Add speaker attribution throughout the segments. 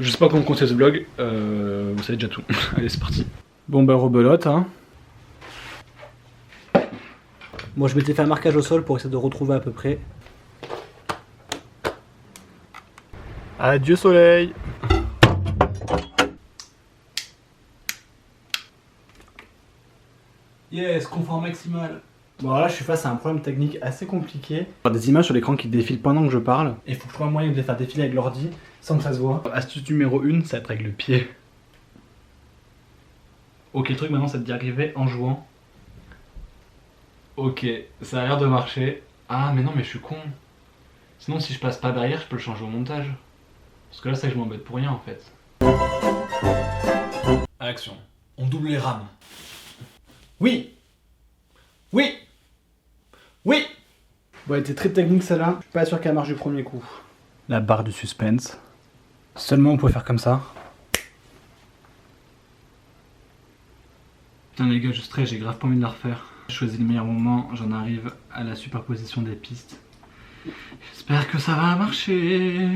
Speaker 1: Je sais pas comment compter ce vlog, vous savez déjà tout. Allez, c'est parti. Bon bah rebelote hein.
Speaker 2: Moi je m'étais fait un marquage au sol pour essayer de retrouver à peu près.
Speaker 1: Adieu soleil.
Speaker 2: Yes, confort maximal. Bon là je suis face à un problème technique assez compliqué. Des images sur l'écran qui défilent pendant que je parle. Et il faut que je trouve un moyen de les faire défiler avec l'ordi sans que ça se voit.
Speaker 1: Astuce numéro 1, ça va être avec le pied. Ok, le truc maintenant c'est d'y arriver en jouant. Ok, ça a l'air de marcher. Ah mais non mais je suis con. Sinon si je passe pas derrière, je peux le changer au montage. Parce que là c'est que je m'embête pour rien en fait. Action.
Speaker 2: On double les rames. Oui. Oui. Oui. Bon, elle était très technique celle-là. Je suis pas sûr qu'elle marche du premier coup.
Speaker 1: La barre du suspense. Seulement on peut faire comme ça. Putain les gars, je stresse, j'ai grave pas envie de la refaire. Je choisis le meilleur moment, j'en arrive à la superposition des pistes. J'espère que ça va marcher.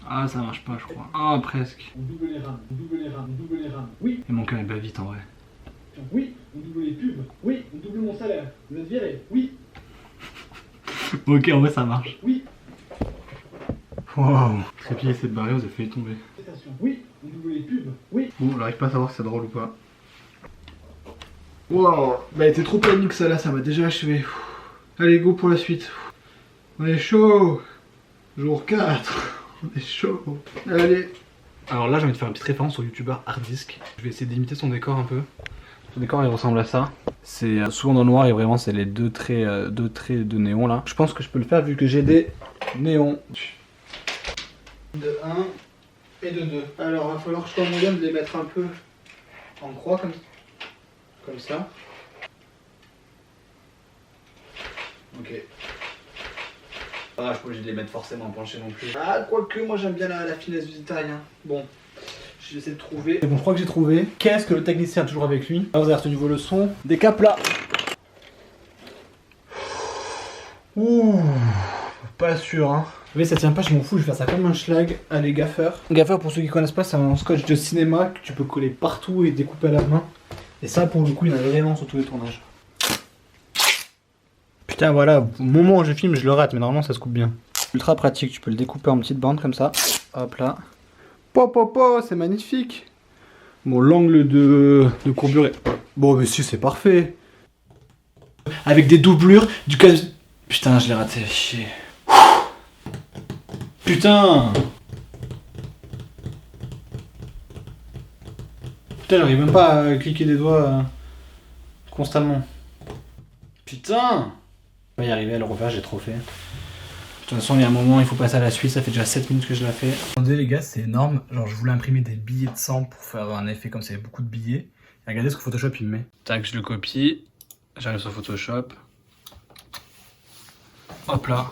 Speaker 1: Ah ça marche pas je crois. Ah presque.
Speaker 2: On double les rames, on double les rames, on double les rames. Oui.
Speaker 1: Et mon cœur il bat vite en vrai.
Speaker 2: Oui, on double les pubs. Oui, on double mon salaire. Vous êtes viré. Oui.
Speaker 1: Ok en vrai ça marche.
Speaker 2: Oui.
Speaker 1: Wow. Trépied essaie de barrer, vous avez failli tomber.
Speaker 2: Oui, on double les pubs. Oui.
Speaker 1: Bon, on n'arrive pas à savoir si c'est drôle ou pas.
Speaker 2: Wow, bah elle était trop panique ça là, ça m'a déjà achevé. Allez go pour la suite. On est chaud. Jour 4. On est chaud. Allez.
Speaker 1: Alors là j'ai envie de faire une petite référence au youtubeur Hardisk. Je vais essayer d'imiter son décor un peu. Son décor il ressemble à ça. C'est souvent dans le noir et vraiment c'est les deux traits de néon là. Je pense que je peux le faire vu que j'ai des néons.
Speaker 2: De 1 et de 2. Alors il va falloir que je sois moyen de les mettre un peu en croix comme ça. Ok. Ah, je suis pas obligé de les mettre forcément penchés non plus. Ah, quoique, moi j'aime bien la finesse du détail. Hein. Bon, je vais essayer de trouver. Bon, je crois que j'ai trouvé. Qu'est-ce que le technicien a toujours avec lui? Alors, vous avez retenu vos leçons. Des capes là. Ouh, pas sûr, hein. Vous voyez, ça tient pas, je m'en fous, je vais faire ça comme un schlag. Allez, gaffeur. Gaffeur, pour ceux qui connaissent pas, c'est un scotch de cinéma que tu peux coller partout et découper à la main. Et ça, pour le coup, il y en a vraiment sur tous les tournages. Putain, voilà, au moment où je filme, je le rate, mais normalement ça se coupe bien. Ultra pratique, tu peux le découper en petites bandes comme ça. Hop là. Po, c'est magnifique. Bon, l'angle de courbure est... Bon, mais si, c'est parfait. Avec des doublures, du cas... Putain, je l'ai raté, chier. Putain. Putain, j'arrive même pas à cliquer des doigts constamment. Putain. On va y arriver à le refaire, j'ai trop fait. De toute façon, il y a un moment, il faut passer à la suite, ça fait déjà 7 minutes que je la fais. Attendez les gars, c'est énorme. Genre, je voulais imprimer des billets de 100 pour faire un effet comme ça, il y avait beaucoup de billets. Et regardez ce que Photoshop il me met. Tac, je le copie. J'arrive sur Photoshop. Hop là.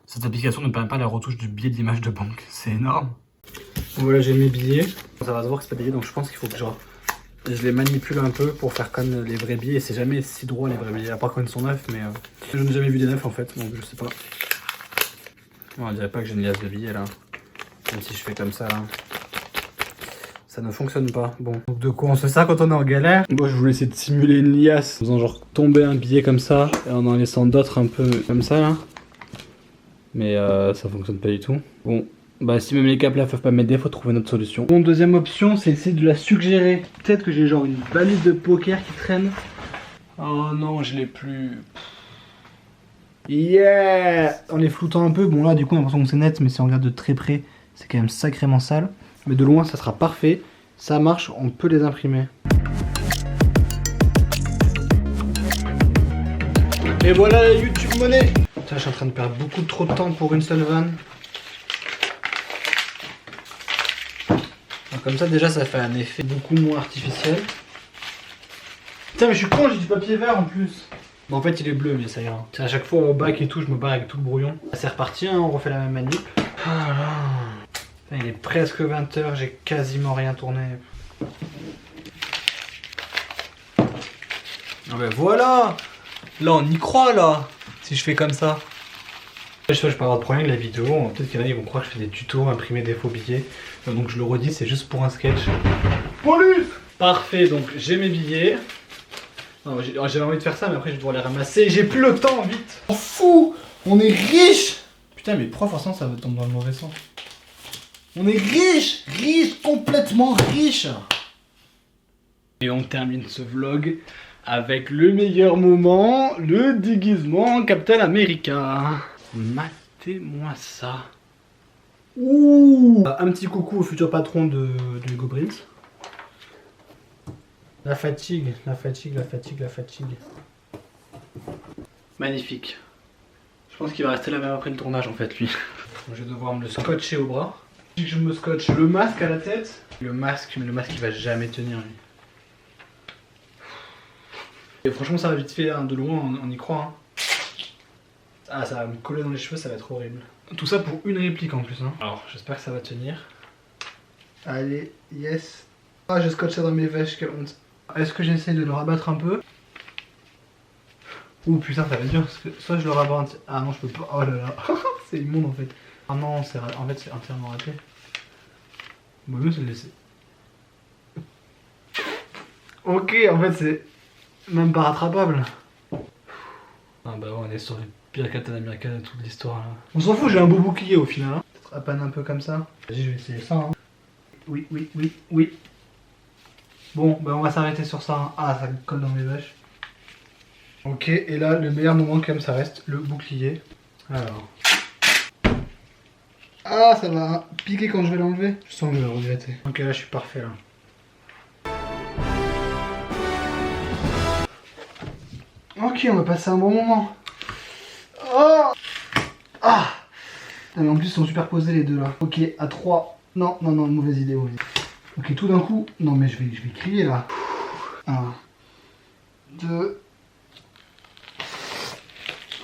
Speaker 2: Cette application ne permet pas la retouche du billet de l'image de banque. C'est énorme. Voilà, j'ai mes billets. Ça va se voir que c'est pas des billets, donc je pense qu'il faut que je les manipule un peu pour faire comme les vrais billets. Et c'est jamais si droit les vrais billets, à part quand ils sont neufs, mais je n'ai jamais vu des neufs en fait, donc je sais pas. Bon, on dirait pas que j'ai une liasse de billets là. Même si je fais comme ça là. Ça ne fonctionne pas. Bon. Donc de quoi on se fait ça quand on est en galère? Moi je voulais essayer de simuler une liasse en faisant genre tomber un billet comme ça et en laissant d'autres un peu comme ça là. Mais ça fonctionne pas du tout. Bon. Bah si même les capes là peuvent pas m'aider, faut trouver une autre solution. Bon, deuxième option, c'est essayer de la suggérer. Peut-être que j'ai genre une valise de poker qui traîne. Oh non, je l'ai plus. Yeah. En les floutant un peu, bon là du coup on a l'impression que c'est net, mais si on regarde de très près, c'est quand même sacrément sale. Mais de loin ça sera parfait. Ça marche, on peut les imprimer. Et voilà la YouTube monnaie. Putain, je suis en train de perdre beaucoup trop de temps pour une seule vanne. Comme ça déjà ça fait un effet beaucoup moins artificiel. Putain mais je suis con, j'ai du papier vert en plus. Bon en fait il est bleu mais ça ira. À chaque fois au bac et tout je me barre avec tout le brouillon. C'est reparti hein, on refait la même manip. Ah là. Il est presque 20 h, j'ai quasiment rien tourné. Ah ben voilà. Là on y croit là. Si je fais comme ça.
Speaker 1: Je sais pas, je peux avoir de problème avec la vidéo, peut-être qu'il y en a ils vont croire que je fais des tutos, imprimer des faux billets. Donc je le redis, c'est juste pour un sketch. Police! Parfait, donc j'ai mes billets. J'avais envie de faire ça, mais après je vais devoir les ramasser. J'ai plus le temps, vite!
Speaker 2: On fou! On est riche! Putain, mais pourquoi forcément ça tombe dans le mauvais sens? On est riche! Riche! Complètement riche!
Speaker 1: Et on termine ce vlog avec le meilleur moment, le déguisement Captain America. Matez-moi ça. Ouh! Un petit coucou au futur patron de Hugo Prince. La fatigue, la fatigue, la fatigue, la fatigue. Magnifique. Je pense qu'il va rester là même après le tournage en fait lui. Je vais devoir me le scotcher au bras. Je me scotche le masque à la tête. Le masque, mais le masque il va jamais tenir lui. Et franchement ça va vite fait, hein, de loin on y croit. Hein. Ah ça va me coller dans les cheveux, ça va être horrible. Tout ça pour une réplique en plus. Hein. Alors j'espère que ça va tenir. Allez, yes. Ah j'ai scotché dans mes vaches, quelle honte. Est-ce que j'essaie de le rabattre un peu? Ouh putain ça va être dur, parce que soit je le rabat entier... Ah non je peux pas, oh là là, c'est immonde en fait. Ah non, en fait c'est entièrement raté. Bon mieux c'est de le laisser. Ok, en fait c'est même pas rattrapable. Ah bah ouais, on est sur le pire Captain America de toute l'histoire là. On s'en fout, j'ai un beau bouclier au final. Hein. Peut-être à peine un peu comme ça. Vas-y je vais essayer ça. Hein. Oui, oui, oui, oui. Bon, bah on va s'arrêter sur ça. Hein. Ah, ça colle dans mes vaches. Ok, et là, le meilleur moment quand même, ça reste le bouclier. Alors. Ah, ça va piquer quand je vais l'enlever. Je sens que je vais le regretter. Ok, là, je suis parfait, là. Ok, on va passer un bon moment. Oh ah mais en plus, ils sont superposés les deux, là. Ok, à 3. Non, non, non, mauvaise idée, mauvaise idée. Ok, tout d'un coup... Non, mais je vais crier, là. 1, 2...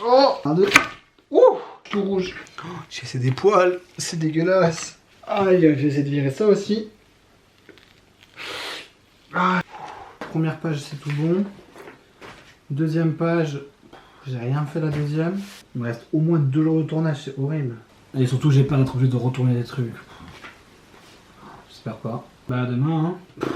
Speaker 1: Oh 1, 2... Ouh tout rouge. Oh, j'ai laissé des poils, c'est dégueulasse. Aïe, je vais essayer de virer ça aussi. Ah. Première page, c'est tout bon. Deuxième page, j'ai rien fait la deuxième. Il me reste au moins 2 jours de tournage, c'est horrible. Et surtout, j'ai peur d'être obligé de retourner des trucs. J'espère pas. Bah, demain, hein.